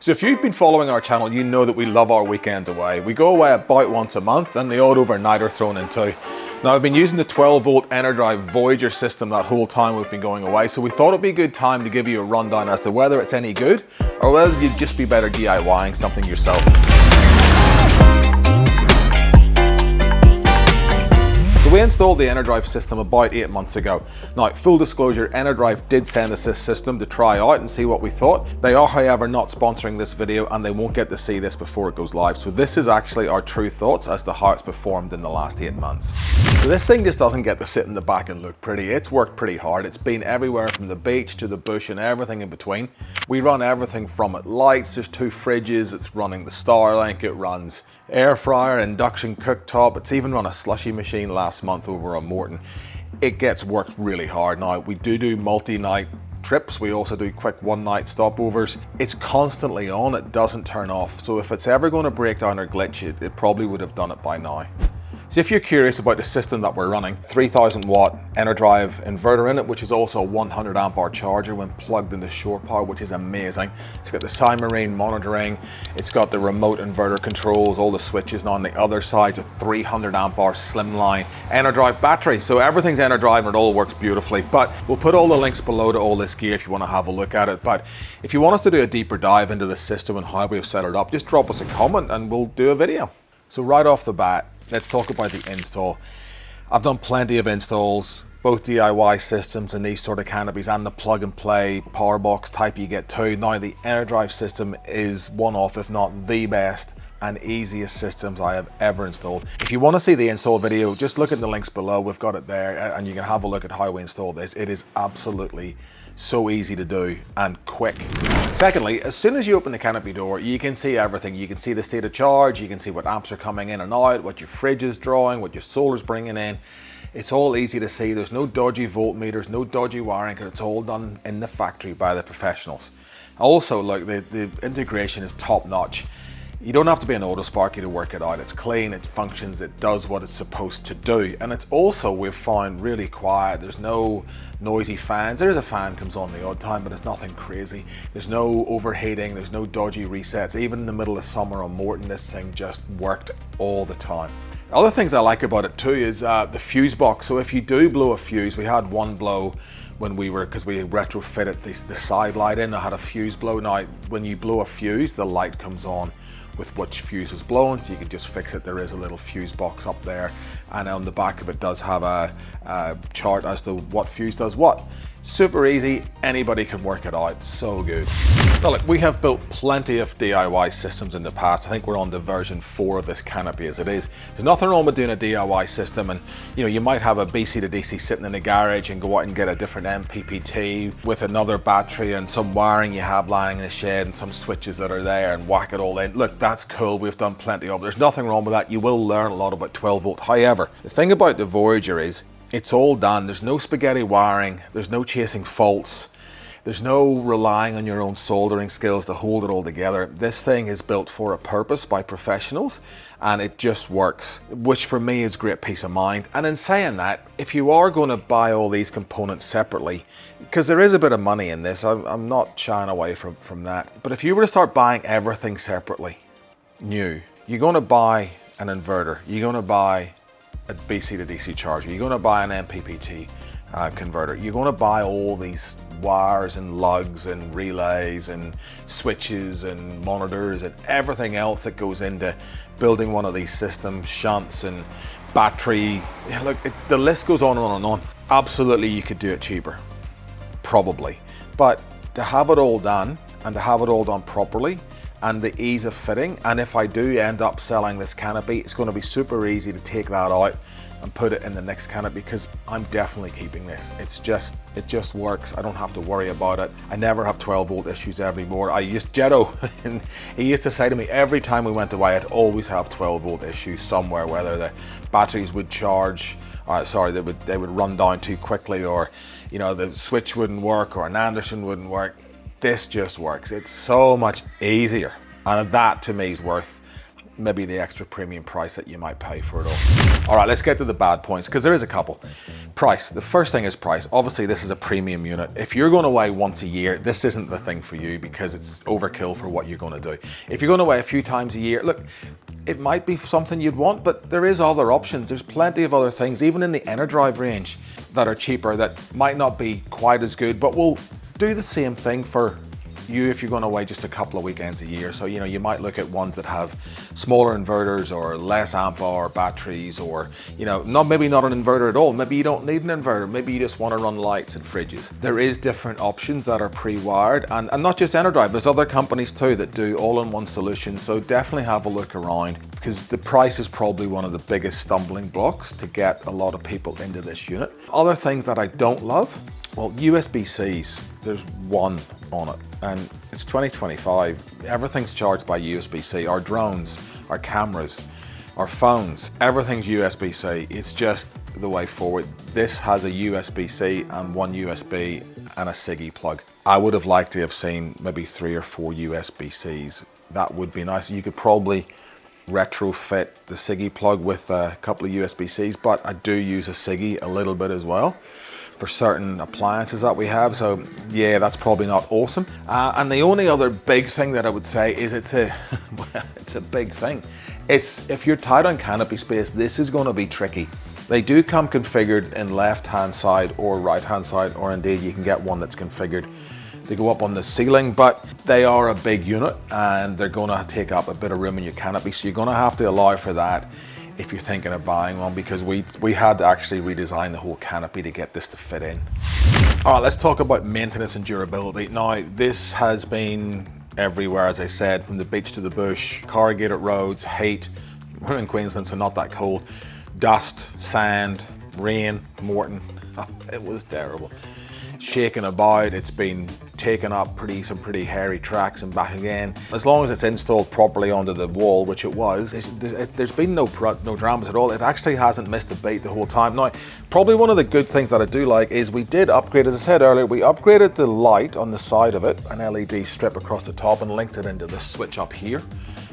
So if you've been following our channel, you know that we love our weekends away. We go away about once a month and the odd overnight are thrown in too. Now I've been using the 12 volt EnerDrive Voyager system that whole time we've been going away, so we thought it'd be a good time to give you a rundown as to whether it's any good or whether you'd just be better DIYing something yourself. So we installed the EnerDrive system about 8 months ago. Now, full disclosure, EnerDrive did send us this system to try out and see what we thought. They are, however, not sponsoring this video and they won't get to see this before it goes live. So this is actually our true thoughts as to how it's performed in the last 8 months. So this thing just doesn't get to sit in the back and look pretty. It's worked pretty hard. It's been everywhere from the beach to the bush and everything in between. We run everything from it lights, there's 2 fridges, it's running the Starlink, it runs air fryer, induction cooktop, it's even run a slushy machine last month over on Morton. It gets worked really hard. Now we do multi-night trips, we also do quick one-night stopovers. It's constantly on, it doesn't turn off, so if it's ever going to break down or glitch, it probably would have done it by now. So if you're curious about the system that we're running, 3000 watt EnerDrive inverter in it, which is also a 100 amp hour charger when plugged into shore power, which is amazing. It's got the Cymarine monitoring, it's got the remote inverter controls, all the switches, and on the other side's a 300 amp hour slimline EnerDrive battery. So everything's EnerDrive and it all works beautifully. But we'll put all the links below to all this gear if you want to have a look at it. But if you want us to do a deeper dive into the system and how we've set it up, just drop us a comment and we'll do a video. So right off the bat, let's talk about the install. I've done plenty of installs, both DIY systems and these sort of canopies and the plug and play power box type you get too. Now the EnerDrive system is one of, if not the best and easiest systems I have ever installed. If you want to see the install video, just look at the links below. We've got it there and you can have a look at how we install this. It is absolutely so easy to do and quick. Secondly, as soon as you open the canopy door, you can see everything. You can see the state of charge, you can see what amps are coming in and out, what your fridge is drawing, what your solar's bringing in. It's all easy to see. There's no dodgy voltmeters, no dodgy wiring, because it's all done in the factory by the professionals. Also, look, the integration is top notch. You don't have to be an Autosparky to work it out. It's clean, it functions, it does what it's supposed to do. And it's also, we've found, really quiet. There's no noisy fans. There's a fan comes on the odd time, but it's nothing crazy. There's no overheating, there's no dodgy resets. Even in the middle of summer on Morton, this thing just worked all the time. Other things I like about it too is the fuse box. So if you do blow a fuse, we had one blow when because we retrofitted the side light in, I had a fuse blow. Now, when you blow a fuse, the light comes on with which fuse is blown, so you can just fix it. There is a little fuse box up there, and on the back of it does have a chart as to what fuse does what. Super easy, anybody can work it out, so good. Now look, we have built plenty of DIY systems in the past. I think we're on the version 4 of this canopy as it is. There's nothing wrong with doing a DIY system, and you might have a BC to DC sitting in the garage and go out and get a different MPPT with another battery and some wiring you have lying in the shed and some switches that are there and whack it all in. Look, that's cool, we've done plenty of it. There's nothing wrong with that. You will learn a lot about 12 volt. However, the thing about the Voyager is it's all done. There's no spaghetti wiring, there's no chasing faults, there's no relying on your own soldering skills to hold it all together. This thing is built for a purpose by professionals and it just works, which for me is great peace of mind. And in saying that, if you are going to buy all these components separately, because there is a bit of money in this, I'm not shying away from that, but if you were to start buying everything separately, new, you're going to buy an inverter, you're going to buy a BC to DC charger, you're going to buy an MPPT converter, you're going to buy all these wires and lugs and relays and switches and monitors and everything else that goes into building one of these systems, shunts and battery. Look, the list goes on and on and on. Absolutely, you could do it cheaper, probably, but to have it all done and to have it all done properly and the ease of fitting, and if I do end up selling this canopy, it's going to be super easy to take that out and put it in the next canopy, because I'm definitely keeping this. It just works. I don't have to worry about it. I never have 12 volt issues anymore. Jetto, and he used to say to me every time we went away, I'd always have 12 volt issues somewhere, whether the batteries would charge, they would run down too quickly, or the switch wouldn't work, or an Anderson wouldn't work. This just works. It's so much easier, and that to me is worth maybe the extra premium price that you might pay for it all. All right, let's get to the bad points, because there is a couple. Price. The first thing is price. Obviously, this is a premium unit. If you're going away once a year, this isn't the thing for you because it's overkill for what you're going to do. If you're going away a few times a year, look, it might be something you'd want, but there is other options. There's plenty of other things, even in the EnerDrive range, that are cheaper, that might not be quite as good, but will do the same thing for you if you're going away just a couple of weekends a year. So, you know, you might look at ones that have smaller inverters or less amp hour batteries, or, you know, maybe not an inverter at all. Maybe you don't need an inverter. Maybe you just want to run lights and fridges. There is different options that are pre-wired, and not just EnerDrive. There's other companies too that do all-in-one solutions. So definitely have a look around, because the price is probably one of the biggest stumbling blocks to get a lot of people into this unit. Other things that I don't love, well, USB-Cs, there's one on it, and it's 2025. Everything's charged by USB-C. Our drones, our cameras, our phones, everything's USB-C. It's just the way forward. This has a USB-C and one USB and a SIGGI plug. I would have liked to have seen maybe 3 or 4 USB-Cs. That would be nice. You could probably retrofit the SIGGI plug with a couple of USB-Cs, but I do use a SIGGI a little bit as well for certain appliances that we have. So yeah, that's probably not awesome. And the only other big thing that I would say is it's a big thing. It's, if you're tight on canopy space, this is going to be tricky. They do come configured in left-hand side or right-hand side, or indeed you can get one that's configured to go up on the ceiling, but they are a big unit and they're going to take up a bit of room in your canopy. So you're going to have to allow for that if you're thinking of buying one, because we had to actually redesign the whole canopy to get this to fit in. All right, let's talk about maintenance and durability. Now, this has been everywhere, as I said, from the beach to the bush, corrugated roads, heat. We're in Queensland, so not that cold. Dust, sand, rain, Morton. Oh, it was terrible. Shaking about, it's been taken up some pretty hairy tracks and back again. As long as it's installed properly onto the wall, which it was, there's been no dramas at all. It actually hasn't missed a beat the whole time. Now, probably one of the good things that I do like is we did upgrade, as I said earlier, we upgraded the light on the side of it, an LED strip across the top, and linked it into the switch up here.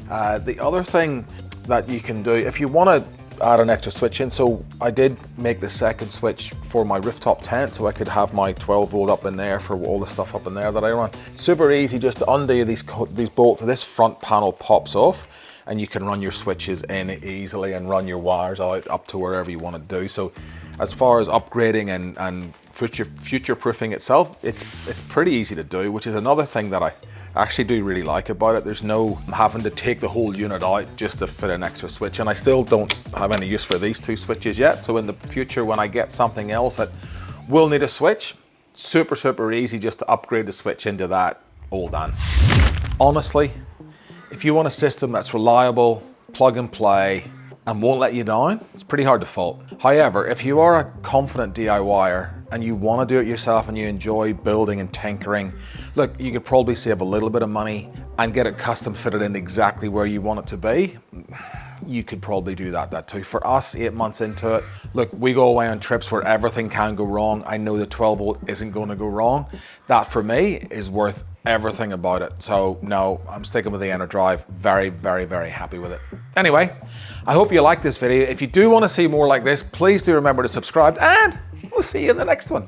The other thing that you can do, if you want to add an extra switch in, so I did make the second switch for my rooftop tent so I could have my 12 volt up in there for all the stuff up in there that I run. Super easy, just to undo these bolts. This front panel pops off and you can run your switches in easily and run your wires out up to wherever you want to do. So as far as upgrading and future proofing itself, it's pretty easy to do, which is another thing that I actually do really like about it. There's no having to take the whole unit out just to fit an extra switch, and I still don't have any use for these 2 switches yet. So in the future, when I get something else that will need a switch, super easy just to upgrade the switch into that, all done. Honestly, if you want a system that's reliable, plug and play, and won't let you down, it's pretty hard to fault. However, if you are a confident DIYer and you want to do it yourself and you enjoy building and tinkering, look, you could probably save a little bit of money and get it custom fitted in exactly where you want it to be. You could probably do that too. For us, 8 months into it, look, we go away on trips where everything can go wrong. I know the 12 volt isn't going to go wrong. That for me is worth everything about it. So no, I'm sticking with the EnerDrive. Very happy with it. Anyway, I hope you liked this video. If you do want to see more like this, please do remember to subscribe, and we'll see you in the next one.